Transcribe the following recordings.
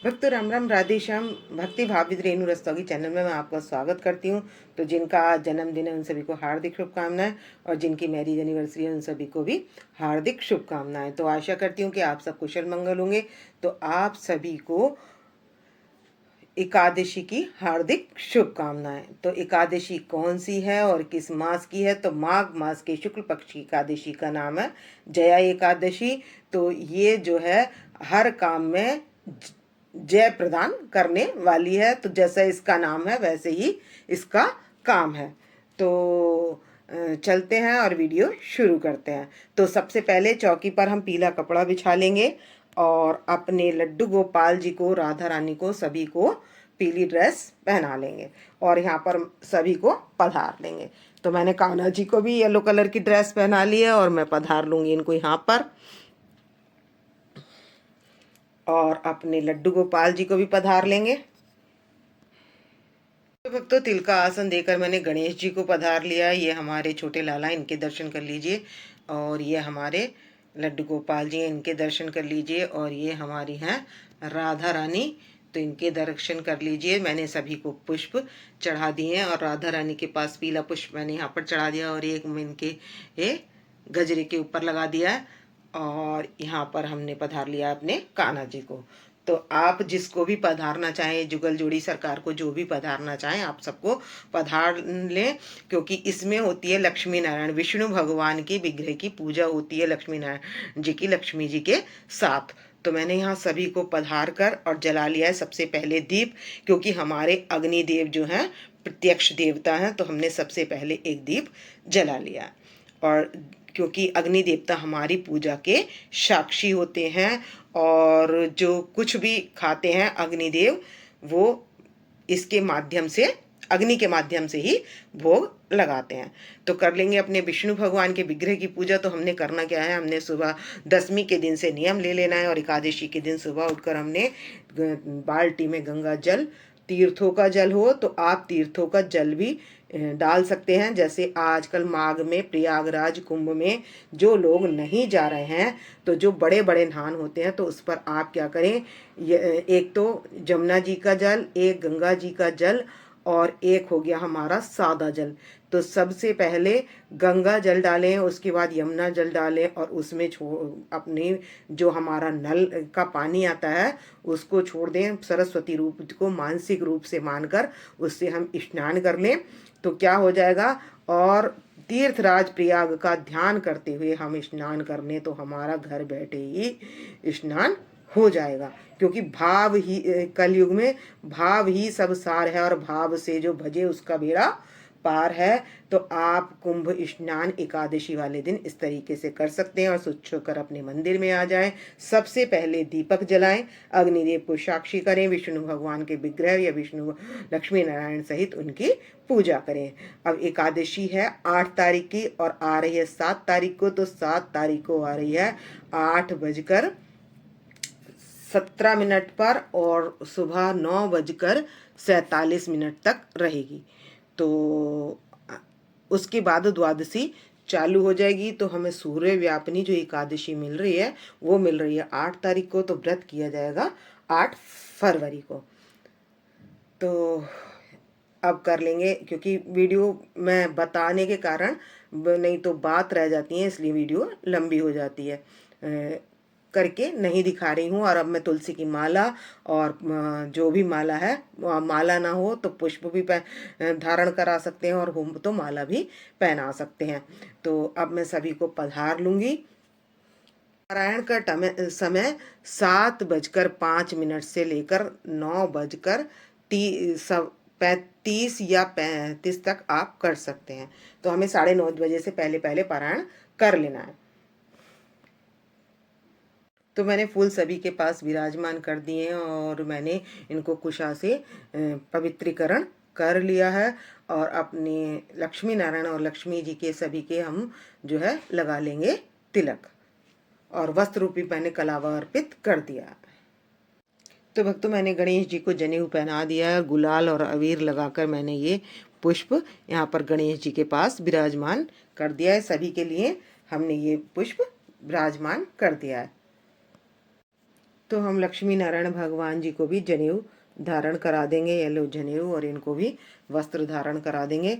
भक्त राम राम, राधे श्याम। भक्ति भाव विद रेणु रस्तोगी चैनल में मैं आपका स्वागत करती हूँ। तो जिनका आज जन्मदिन है उन सभी को हार्दिक शुभकामनाएं, और जिनकी मैरिज एनिवर्सरी है उन सभी को भी हार्दिक शुभकामनाएं। तो आशा करती हूँ कि आप सब कुशल मंगल होंगे। तो आप सभी को एकादशी की हार्दिक शुभकामनाएं। तो एकादशी कौन सी है और किस मास की है? तो माघ मास के शुक्ल पक्ष की एकादशी का नाम है जया एकादशी। तो ये जो है हर काम में जय प्रदान करने वाली है। तो जैसा इसका नाम है वैसे ही इसका काम है। तो चलते हैं और वीडियो शुरू करते हैं। तो सबसे पहले चौकी पर हम पीला कपड़ा बिछा लेंगे और अपने लड्डू गोपाल जी को, राधा रानी को, सभी को पीली ड्रेस पहना लेंगे और यहाँ पर सभी को पधार लेंगे। तो मैंने कान्हा जी को भी येलो कलर की ड्रेस पहना ली है और मैं पधार लूँगी इनको यहाँ पर, और अपने लड्डू गोपाल जी को भी पधार लेंगे। तो भक्तों, तिल का आसन देकर मैंने गणेश जी को पधार लिया। ये हमारे छोटे लाला, इनके दर्शन कर लीजिए। और ये हमारे लड्डू गोपाल जी, इनके दर्शन कर लीजिए। और ये हमारी हैं राधा रानी, तो इनके दर्शन कर लीजिए। मैंने सभी को पुष्प चढ़ा दिए हैं और राधा रानी के पास पीला पुष्प मैंने यहाँ पर चढ़ा दिया और एक इनके गजरे के ऊपर लगा दिया है। और यहाँ पर हमने पधार लिया अपने कान्हा जी को। तो आप जिसको भी पधारना चाहें, जुगल जोड़ी सरकार को जो भी पधारना चाहें, आप सबको पधार लें, क्योंकि इसमें होती है लक्ष्मी नारायण, विष्णु भगवान की विग्रह की पूजा होती है लक्ष्मी नारायण जी की, लक्ष्मी जी के साथ। तो मैंने यहाँ सभी को पधार कर और जला लिया है सबसे पहले दीप, क्योंकि हमारे अग्निदेव जो हैं प्रत्यक्ष देवता हैं, तो हमने सबसे पहले एक दीप जला लिया। और क्योंकि अग्नि देवता हमारी पूजा के साक्षी होते हैं और जो कुछ भी खाते हैं अग्निदेव, वो इसके माध्यम से, अग्नि के माध्यम से ही भोग लगाते हैं। तो कर लेंगे अपने विष्णु भगवान के विग्रह की पूजा। तो हमने करना क्या है, हमने सुबह दशमी के दिन से नियम ले लेना है और एकादशी के दिन सुबह उठकर हमने बाल्टी में गंगा जल, तीर्थों का जल हो तो आप तीर्थों का जल भी डाल सकते हैं। जैसे आजकल माघ में प्रयागराज कुंभ में जो लोग नहीं जा रहे हैं, तो जो बड़े बड़े नहान होते हैं, तो उस पर आप क्या करें, एक तो जमुना जी का जल, एक गंगा जी का जल और एक हो गया हमारा सादा जल। तो सबसे पहले गंगा जल डालें, उसके बाद यमुना जल डालें और उसमें अपनी जो हमारा नल का पानी आता है उसको छोड़ दें। सरस्वती रूप को मानसिक रूप से मानकर उससे हम स्नान कर लें, तो क्या हो जाएगा। और तीर्थराज प्रयाग का ध्यान करते हुए हम स्नान करने, तो हमारा घर बैठे ही स्नान हो जाएगा। क्योंकि भाव ही, कलयुग में भाव ही सब सार है और भाव से जो भजे उसका बेड़ा पार है। तो आप कुंभ स्नान एकादशी वाले दिन इस तरीके से कर सकते हैं और शुद्ध होकर अपने मंदिर में आ जाएं। सबसे पहले दीपक जलाएं, अग्निदेव को साक्षी करें, विष्णु भगवान के विग्रह या विष्णु लक्ष्मी नारायण सहित उनकी पूजा करें। अब एकादशी है 8 तारीख की और आ रही है 7 तारीख को। तो 7 तारीख को आ रही है 8:17 पर और सुबह 9:47 तक रहेगी। तो उसके बाद द्वादशी चालू हो जाएगी। तो हमें सूर्य व्यापनी जो एकादशी मिल रही है वो मिल रही है 8 तारीख को। तो व्रत किया जाएगा 8 फरवरी को। तो अब कर लेंगे, क्योंकि वीडियो में बताने के कारण नहीं तो बात रह जाती है, इसलिए वीडियो लंबी हो जाती है। करके नहीं दिखा रही हूँ। और अब मैं तुलसी की माला और जो भी माला है, माला ना हो तो पुष्प भी धारण करा सकते हैं और हो तो माला भी पहना सकते हैं। तो अब मैं सभी को पधार लूँगी। पारायण का समय 7:05 से लेकर 9:35 या 35 तक आप कर सकते हैं। तो हमें 9:30 बजे से पहले पहले पारायण कर लेना है। तो मैंने फूल सभी के पास विराजमान कर दिए हैं और मैंने इनको कुशा से पवित्रीकरण कर लिया है। और अपने लक्ष्मी नारायण और लक्ष्मी जी के सभी के हम जो है लगा लेंगे तिलक, और वस्त्र रूपी मैंने कलावा अर्पित कर दिया। तो भक्तों, मैंने गणेश जी को जनेऊ पहना दिया है। गुलाल और अबीर लगाकर मैंने ये पुष्प यहाँ पर गणेश जी के पास विराजमान कर दिया है। सभी के लिए हमने ये पुष्प विराजमान कर दिया है। तो हम लक्ष्मी नारायण भगवान जी को भी जनेऊ धारण करा देंगे, येलो जनेऊ, और इनको भी वस्त्र धारण करा देंगे।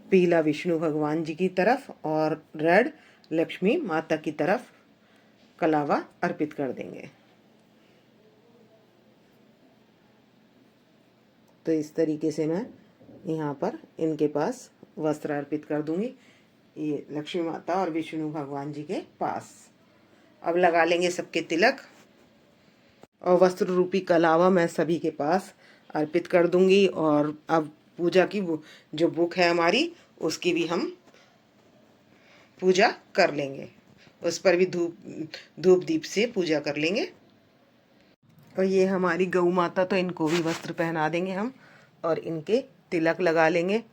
पीला विष्णु भगवान जी की तरफ और रेड लक्ष्मी माता की तरफ कलावा अर्पित कर देंगे। तो इस तरीके से मैं यहाँ पर इनके पास वस्त्र अर्पित कर दूंगी, ये लक्ष्मी माता और विष्णु भगवान जी के पास। अब लगा लेंगे सबके तिलक, और वस्त्र रूपी कलावा मैं सभी के पास अर्पित कर दूंगी। और अब पूजा की जो बुक है हमारी, उसकी भी हम पूजा कर लेंगे, उस पर भी धूप दीप से पूजा कर लेंगे। और ये हमारी गौ माता, तो इनको भी वस्त्र पहना देंगे हम, और इनके तिलक लगा लेंगे,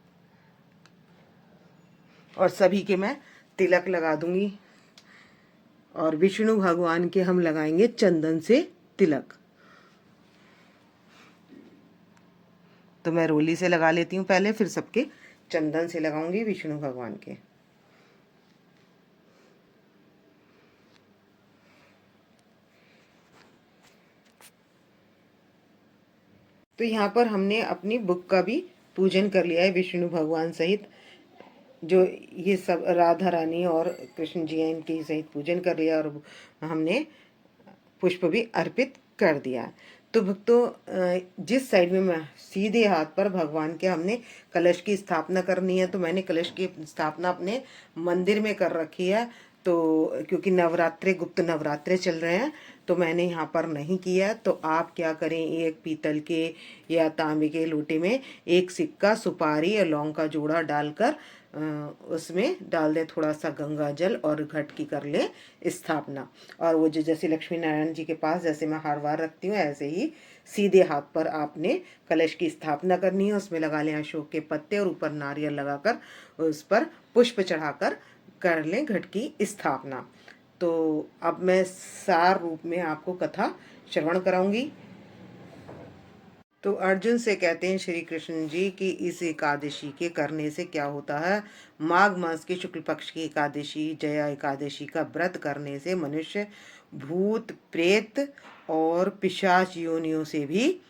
और सभी के मैं तिलक लगा दूंगी। और विष्णु भगवान के हम लगाएंगे चंदन से तिलक। तो मैं रोली से लगा लेती हूँ पहले, फिर सबके चंदन से लगाऊंगी विष्णु भगवान के। तो यहाँ पर हमने अपनी बुक का भी पूजन कर लिया है विष्णु भगवान सहित, जो ये सब राधा रानी और कृष्ण जी हैं, इनके सहित पूजन कर लिया, और हमने पुष्प भी अर्पित कर दिया। तो भक्तों, जिस साइड में मैं सीधे हाथ पर भगवान के हमने कलश की स्थापना करनी है, तो मैंने कलश की स्थापना अपने मंदिर में कर रखी है। तो क्योंकि नवरात्रे, गुप्त नवरात्रे चल रहे हैं, तो मैंने यहाँ पर नहीं किया। तो आप क्या करें, एक पीतल के या तांबे के लोटे में एक सिक्का, सुपारी और लौंग का जोड़ा डालकर उसमें डाल दें थोड़ा सा गंगा जल, और घट की कर ले स्थापना। और वो जो जैसे लक्ष्मी नारायण जी के पास जैसे मैं हर बार रखती हूँ, ऐसे ही सीधे हाथ पर आपने कलश की स्थापना करनी है। उसमें लगा लें अशोक के पत्ते, और ऊपर नारियल लगाकर उस पर पुष्प चढ़ाकर कर लें घट की स्थापना। तो अब मैं सार रूप में आपको कथा श्रवण कराऊंगी। तो अर्जुन से कहते हैं श्री कृष्ण जी कि इस एकादशी के करने से क्या होता है। माघ मास की शुक्ल पक्ष की एकादशी, जया एकादशी का व्रत करने से मनुष्य भूत प्रेत और पिशाच योनियों से भी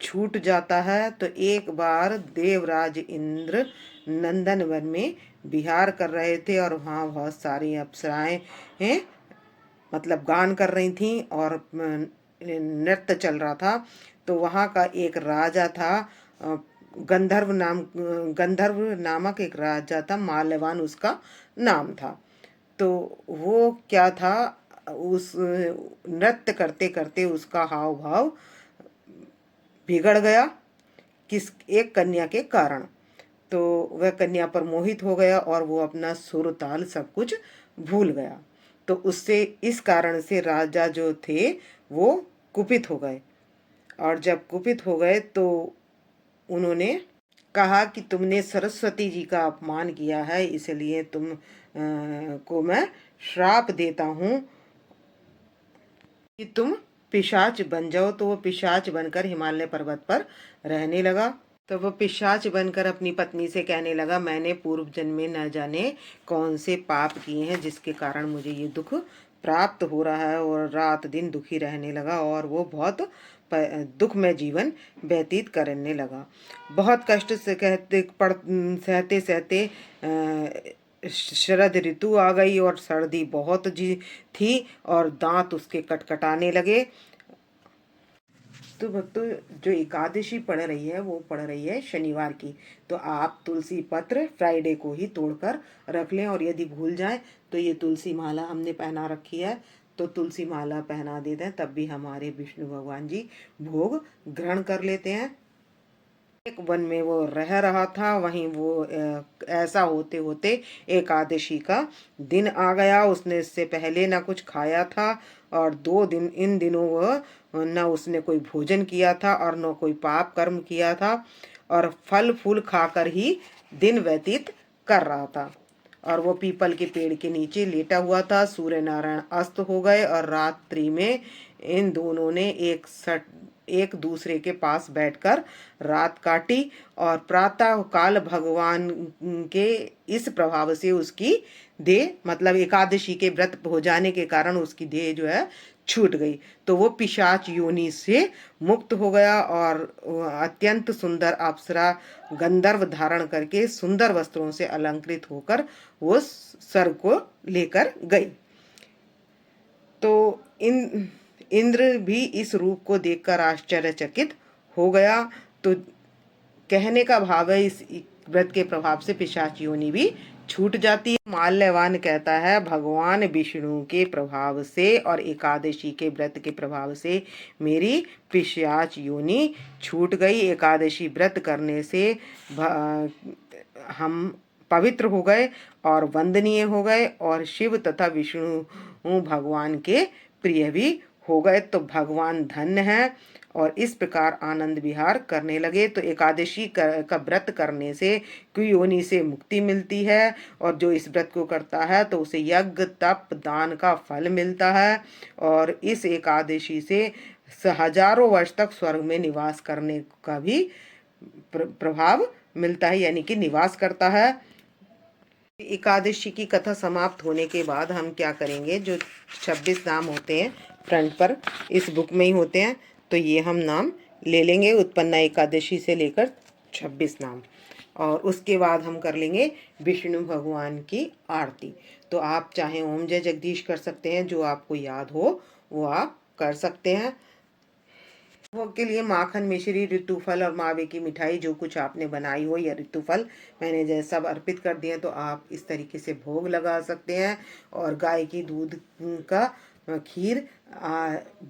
छूट जाता है। तो एक बार देवराज इंद्र नंदन वन में विहार कर रहे थे, और वहाँ बहुत सारी अप्सराएं हैं, मतलब गान कर रही थीं, और नृत्य चल रहा था। तो वहाँ का एक राजा था, गंधर्व नामक एक राजा था, माल्यवान उसका नाम था। तो वो क्या था, उस नृत्य करते करते उसका हाव भाव बिगड़ गया, किस एक कन्या के कारण। तो वह कन्या पर मोहित हो गया, और वो अपना सुर ताल सब कुछ भूल गया। तो उससे इस कारण से राजा जो थे वो कुपित हो गए, और जब कुपित हो गए तो उन्होंने कहा कि तुमने सरस्वती जी का अपमान किया है, इसलिए तुम को मैं श्राप देता हूँ कि तुम पिशाच बन जाओ। तो वो पिशाच बनकर हिमालय पर्वत पर रहने लगा। तो वो पिशाच बनकर अपनी पत्नी से कहने लगा, मैंने पूर्व जन्म में न जाने कौन से पाप किए हैं जिसके कारण मुझे ये दुख प्राप्त हो रहा है, और रात दिन दुखी रहने लगा, और वो बहुत दुख में जीवन व्यतीत करने लगा। बहुत कष्ट से सहते सहते शरद ऋतु आ गई, और सर्दी बहुत जी थी, और दांत उसके कटकटाने लगे। तो भक्तों, जो एकादशी पड़ रही है वो पड़ रही है शनिवार की। तो आप तुलसी पत्र फ्राइडे को ही तोड़कर रख लें, और यदि भूल जाएं तो ये तुलसी माला हमने पहना रखी है, तो तुलसी माला पहना देते हैं, तब भी हमारे विष्णु भगवान जी भोग ग्रहण कर लेते हैं। एक वन में वो रह रहा था, वहीं वो ऐसा होते होते एकादशी का दिन आ गया। उसने इससे पहले ना कुछ खाया था, और 2 दिन इन दिनों वह न उसने कोई भोजन किया था और न कोई पाप कर्म किया था, और फल फूल खाकर ही दिन व्यतीत कर रहा था। और वो पीपल के पेड़ के नीचे लेटा हुआ था। सूर्य नारायण अस्त हो गए, और रात्रि में इन दोनों ने एक एक दूसरे के पास बैठकर रात काटी और प्रातः काल भगवान के इस प्रभाव से उसकी देह, मतलब एकादशी के व्रत हो जाने के कारण उसकी देह जो है छूट गई, तो वो पिशाच योनि से मुक्त हो गया और अत्यंत सुंदर अप्सरा गंधर्व धारण करके सुंदर वस्त्रों से अलंकृत होकर वो स्वर्ग को लेकर गई। तो इंद्र भी इस रूप को देखकर आश्चर्यचकित हो गया। तो कहने का भाव है इस व्रत के प्रभाव से पिशाच योनि भी छूट जाती है। माल्यवान कहता है भगवान विष्णु के प्रभाव से और एकादशी के व्रत के प्रभाव से मेरी पिशाच योनि छूट गई। एकादशी व्रत करने से हम पवित्र हो गए और वंदनीय हो गए और शिव तथा विष्णु भगवान के प्रिय भी हो गए। तो भगवान धन्य है और इस प्रकार आनंद विहार करने लगे। तो एकादशी का व्रत करने से कुयोनि से मुक्ति मिलती है और जो इस व्रत को करता है तो उसे यज्ञ तप दान का फल मिलता है और इस एकादशी से हजारों वर्ष तक स्वर्ग में निवास करने का भी प्रभाव मिलता है, यानी कि निवास करता है। एकादशी की कथा समाप्त होने के बाद हम क्या करेंगे, जो 26 नाम होते हैं फ्रंट पर इस बुक में ही होते हैं, तो ये हम नाम ले लेंगे उत्पन्ना एकादशी से लेकर 26 नाम, और उसके बाद हम कर लेंगे विष्णु भगवान की आरती। तो आप चाहे ओम जय जगदीश कर सकते हैं, जो आपको याद हो वो आप कर सकते हैं। भोग के लिए माखन मिश्री ऋतुफल और मावे की मिठाई जो कुछ आपने बनाई हो या ऋतुफल मैंने जैसा सब अर्पित कर दिए, तो आप इस तरीके से भोग लगा सकते हैं। और गाय की दूध का खीर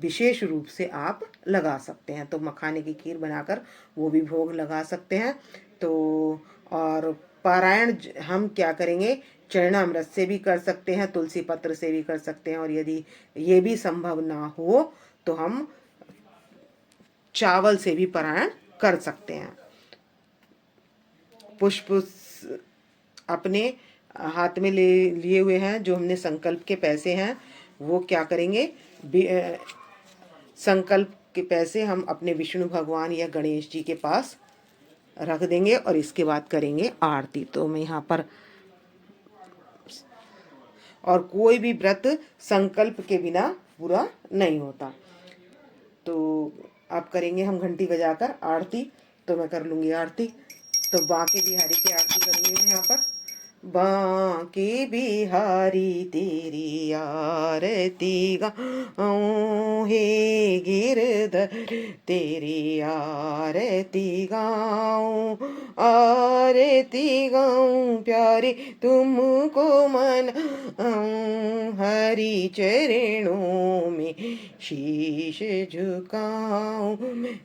विशेष रूप से आप लगा सकते हैं, तो मखाने की खीर बनाकर वो भी भोग लगा सकते हैं। तो और पारायण हम क्या करेंगे, चरणामृत से भी कर सकते हैं, तुलसी पत्र से भी कर सकते हैं, और यदि ये भी संभव ना हो तो हम चावल से भी पारायण कर सकते हैं। पुष्प अपने हाथ में लिए हुए हैं, जो हमने संकल्प के पैसे हैं वो क्या करेंगे, संकल्प के पैसे हम अपने विष्णु भगवान या गणेश जी के पास रख देंगे और इसके बाद करेंगे आरती। तो मैं यहाँ पर, और कोई भी व्रत संकल्प के बिना पूरा नहीं होता। तो आप करेंगे हम घंटी बजाकर आरती, तो मैं कर लूँगी आरती। तो बांके बिहारी की आरती करूँगी मैं यहाँ पर। बांके बिहारी तेरी आरती गाऊं, हे गिरधर तेरी आरती गाऊं, आरती गाऊं प्यारे तुमको मनाऊं, हरि चरणों में शीश झुकाऊं,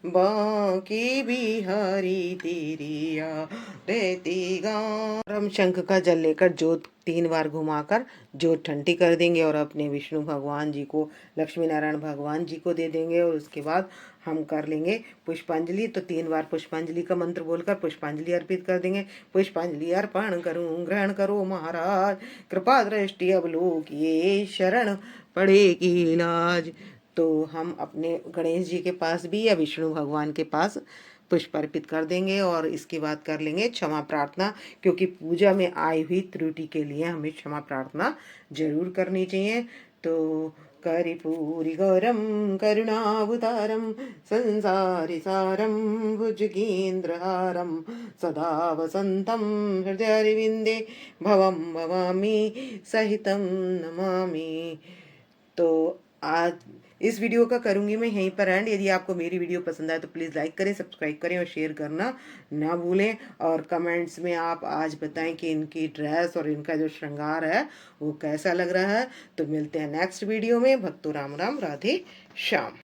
बांके बिहारी तेरी आरती गाऊं। हम शंख का जल लेकर जोत 3 बार घुमाकर जोत ठंडी कर देंगे और अपने विष्णु भगवान जी को, लक्ष्मी नारायण भगवान जी को दे देंगे। और उसके बाद हम कर लेंगे पुष्पांजलि। तो 3 बार पुष्पांजलि का मंत्र बोलकर पुष्पांजलि अर्पित कर देंगे। पुष्पांजलि अर्पण करूं, ग्रहण करो महाराज, कृपा दृष्टि अवलोकिए, शरण पड़ेगी लाज। तो हम अपने गणेश जी के पास भी या विष्णु भगवान के पास पुष्प अर्पित कर देंगे और इसके बाद कर लेंगे क्षमा प्रार्थना, क्योंकि पूजा में आई हुई त्रुटि के लिए हमें क्षमा प्रार्थना जरूर करनी चाहिए। तो कर्पूरी गौरम करुणावतारम संसारी सारम भुजगेन्द्रहारम सदा वसंतम हृदयारविंदे भवम भवामी सहितम नमामि। तो आज इस वीडियो का करूंगी मैं यहीं पर एंड। यदि आपको मेरी वीडियो पसंद आए तो प्लीज़ लाइक करें, सब्सक्राइब करें और शेयर करना ना भूलें। और कमेंट्स में आप आज बताएं कि इनकी ड्रेस और इनका जो श्रृंगार है वो कैसा लग रहा है। तो मिलते हैं नेक्स्ट वीडियो में। भक्तों राम राम, राधे श्याम।